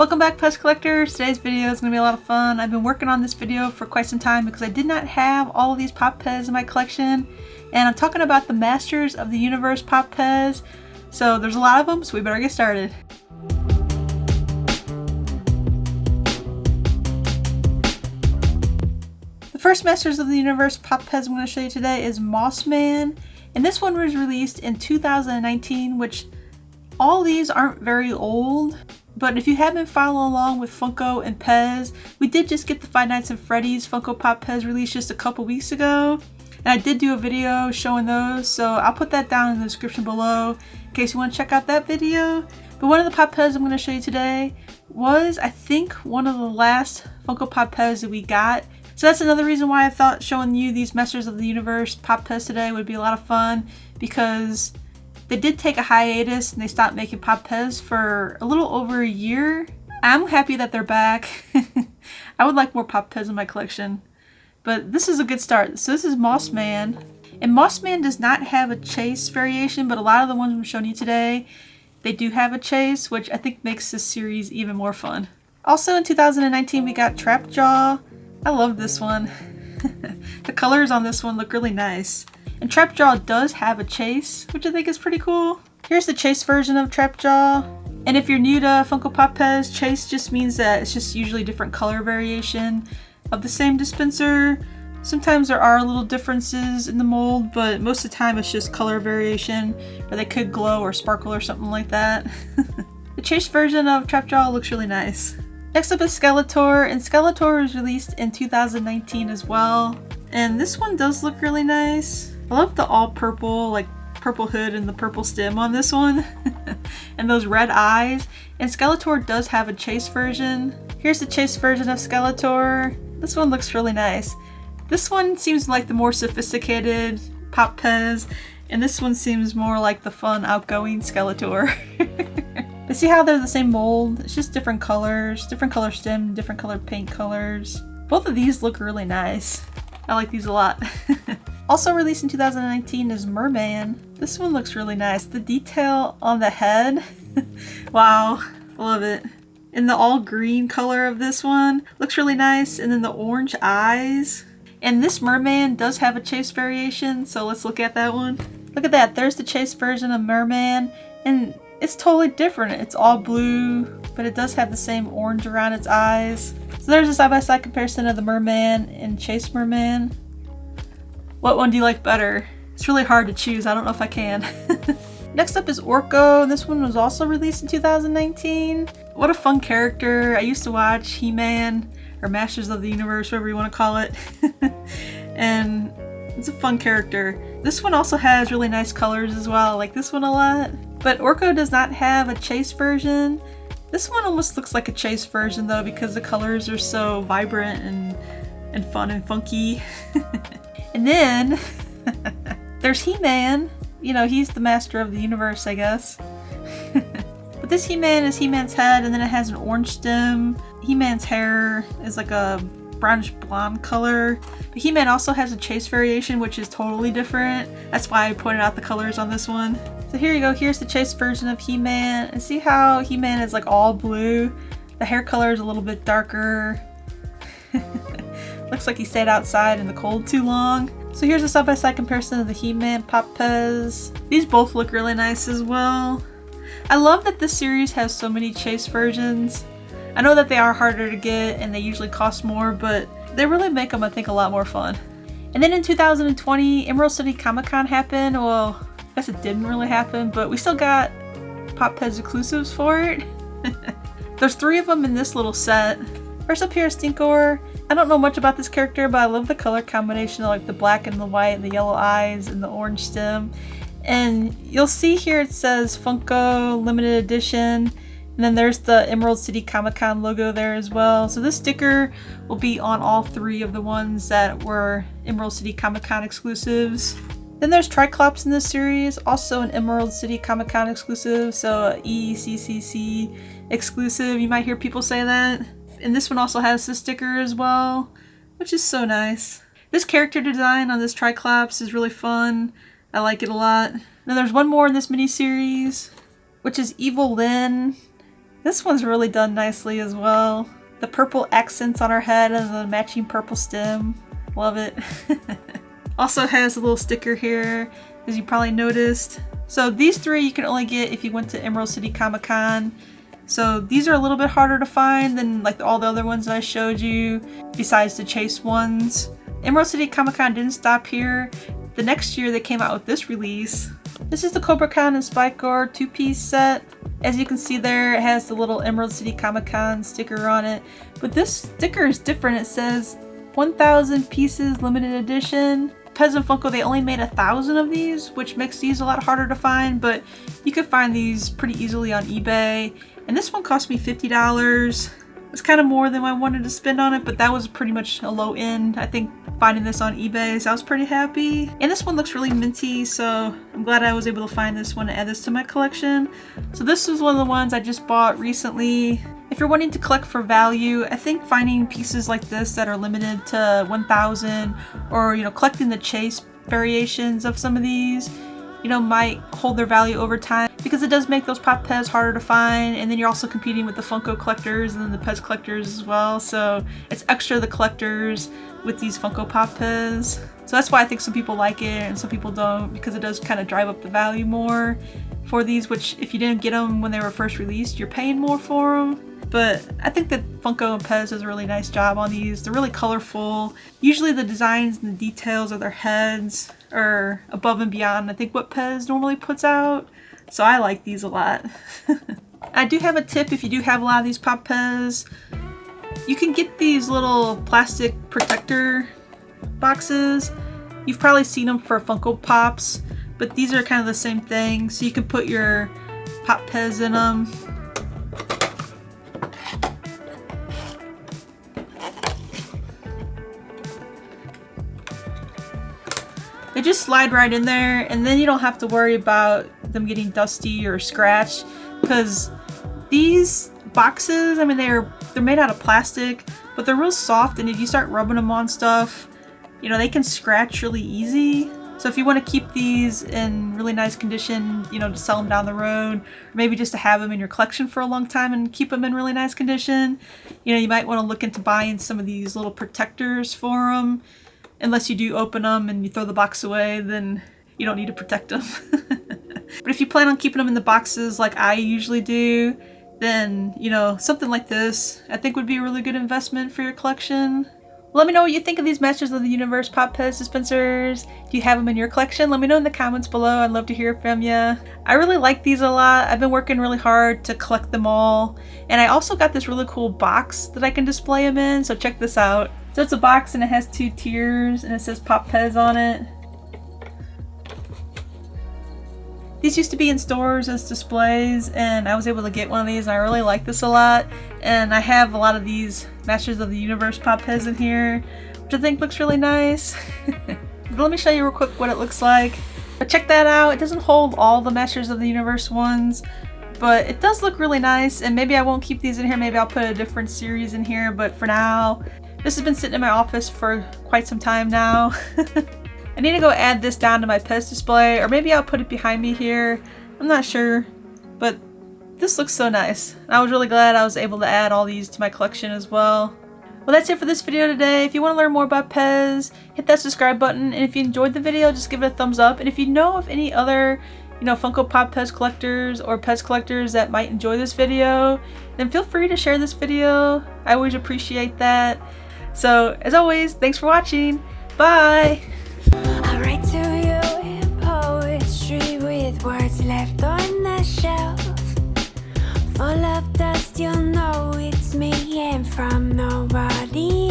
Welcome back, PEZ collectors. Today's video is going to be a lot of fun. I've been working on this video for quite some time because I did not have all of these Pop PEZ in my collection, and I'm talking about the Masters of the Universe Pop PEZ. So there's a lot of them, so we better get started. The first Masters of the Universe Pop PEZ I'm going to show you today is Mossman, and this one was released in 2019, which all these aren't very old. But if you have been following along with Funko and PEZ, we did just get the Five Nights at Freddy's Funko Pop PEZ released just a couple weeks ago. And I did do a video showing those, so I'll put that down in the description below in case you want to check out that video. But one of the Pop PEZ I'm going to show you today was, I think, one of the last Funko Pop PEZ that we got. So that's another reason why I thought showing you these Masters of the Universe Pop PEZ today would be a lot of fun, because they did take a hiatus and they stopped making Pop PEZ for a little over a year. I'm happy that they're back. I would like more Pop PEZ in my collection, but this is a good start. So this is Mossman, and Mossman does not have a chase variation, but a lot of the ones I'm showing you today, they do have a chase, which I think makes this series even more fun. Also in 2019 we got Trapjaw. I love this one. The colors on this one look really nice. And Trapjaw does have a chase, which I think is pretty cool. Here's the chase version of Trapjaw. And if you're new to Funko Pop PEZ, chase just means that it's just usually different color variation of the same dispenser. Sometimes there are little differences in the mold, but most of the time it's just color variation, or they could glow or sparkle or something like that. The chase version of Trapjaw looks really nice. Next up is Skeletor, and Skeletor was released in 2019 as well. And this one does look really nice. I love the all purple, like purple hood and the purple stem on this one. And those red eyes. And Skeletor does have a chase version. Here's the chase version of Skeletor. This one looks really nice. This one seems like the more sophisticated Pop PEZ, and this one seems more like the fun, outgoing Skeletor. But see how they're the same mold? It's just different colors, different color stem, different color paint colors. Both of these look really nice. I like these a lot. Also released in 2019 is Merman. This one looks really nice. The detail on the head, wow, I love it. And the all green color of this one looks really nice. And then the orange eyes. And this Merman does have a chase variation, so let's look at that one. Look at that, there's the chase version of Merman, and it's totally different. It's all blue, but it does have the same orange around its eyes. So there's a side-by-side comparison of the Merman and Chase Merman. What one do you like better? It's really hard to choose. I don't know if I can. Next up is Orko. This one was also released in 2019. What a fun character. I used to watch Heman, or Masters of the Universe, whatever you want to call it. And it's a fun character. This one also has really nice colors as well. I like this one a lot. But Orko does not have a chase version. This one almost looks like a chase version though, because the colors are so vibrant and fun and funky. And then there's Heman. You know, he's the master of the universe, I guess. But this Heman is Heman's head, and then it has an orange stem. Heman's hair is like a brownish blonde color. But Heman also has a chase variation, which is totally different. That's why I pointed out the colors on this one. So here you go, here's the chase version of Heman. And see how Heman is like all blue? The hair color is a little bit darker. Looks like he stayed outside in the cold too long. So here's a side-by-side comparison of the Heman Pop PEZ. These both look really nice as well. I love that this series has so many chase versions. I know that they are harder to get and they usually cost more, but they really make them, I think, a lot more fun. And then in 2020, Emerald City Comic Con happened. Well, I guess it didn't really happen, but we still got Pop PEZ exclusives for it. There's 3 of them in this little set. First up here is Stinkor. I don't know much about this character, but I love the color combination of like the black and the white and the yellow eyes and the orange stem. And you'll see here it says Funko Limited Edition. And then there's the Emerald City Comic Con logo there as well. So this sticker will be on all 3 of the ones that were Emerald City Comic Con exclusives. Then there's Tri-Klops in this series, also an Emerald City Comic Con exclusive, so ECCC exclusive. You might hear people say that. And this one also has the sticker as well, which is so nice. This character design on this Tri-Klops is really fun. I like it a lot. Then there's one more in this mini series, which is Evil-Lyn. This one's really done nicely as well. The purple accents on her head and the matching purple stem. Love it. Also has a little sticker here, as you probably noticed. So these three you can only get if you went to Emerald City Comic Con. So these are a little bit harder to find than like all the other ones that I showed you, besides the chase ones. Emerald City Comic Con didn't stop here. The next year they came out with this release. This is the Kobra and Spikor 2-piece set. As you can see there, it has the little Emerald City Comic Con sticker on it. But this sticker is different. It says 1,000 pieces limited edition. PEZ and Funko, they only made 1,000 of these, which makes these a lot harder to find, but you could find these pretty easily on eBay. And this one cost me $50. It's kind of more than I wanted to spend on it, but that was pretty much a low end. I think finding this on eBay, so I was pretty happy. And this one looks really minty, so I'm glad I was able to find this one and add this to my collection. So this was one of the ones I just bought recently. If you're wanting to collect for value, I think finding pieces like this that are limited to 1,000, or collecting the chase variations of some of these, might hold their value over time, because it does make those Pop PEZ harder to find, and then you're also competing with the Funko collectors and then the PEZ collectors as well, so it's extra the collectors with these Funko Pop PEZ. So that's why I think some people like it and some people don't, because it does kind of drive up the value more for these, which if you didn't get them when they were first released, you're paying more for them. But I think that Funko and PEZ does a really nice job on these. They're really colorful. Usually the designs and the details of their heads are above and beyond, I think, what PEZ normally puts out. So I like these a lot. I do have a tip if you do have a lot of these Pop PEZ. You can get these little plastic protector boxes. You've probably seen them for Funko Pops, but these are kind of the same thing. So you can put your Pop PEZ in them. They just slide right in there, and then you don't have to worry about them getting dusty or scratched, because these boxes, I mean, they're made out of plastic, but they're real soft, and if you start rubbing them on stuff, they can scratch really easy. So if you want to keep these in really nice condition, to sell them down the road, or maybe just to have them in your collection for a long time and keep them in really nice condition, you might want to look into buying some of these little protectors for them. Unless you do open them and you throw the box away, then you don't need to protect them. But if you plan on keeping them in the boxes like I usually do, then, something like this I think would be a really good investment for your collection. Let me know what you think of these Masters of the Universe Pop PEZ dispensers. Do you have them in your collection? Let me know in the comments below. I'd love to hear from you. I really like these a lot. I've been working really hard to collect them all. And I also got this really cool box that I can display them in, so check this out. So it's a box and it has 2 tiers and it says Pop PEZ on it. These used to be in stores as displays, and I was able to get one of these, and I really like this a lot. And I have a lot of these Masters of the Universe Pop PEZ in here, which I think looks really nice. But let me show you real quick what it looks like. But check that out. It doesn't hold all the Masters of the Universe ones, but it does look really nice, and maybe I won't keep these in here. Maybe I'll put a different series in here, but for now, this has been sitting in my office for quite some time now. I need to go add this down to my PEZ display, or maybe I'll put it behind me here. I'm not sure, but this looks so nice. I was really glad I was able to add all these to my collection as well. Well, that's it for this video today. If you want to learn more about PEZ, hit that subscribe button, and if you enjoyed the video, just give it a thumbs up. And if you know of any other Funko Pop PEZ collectors or PEZ collectors that might enjoy this video, then feel free to share this video. I always appreciate that. So, as always, thanks for watching. Bye! I write to you in poetry with words left on the shelf. Full of dust, you'll know it's me, and from nobody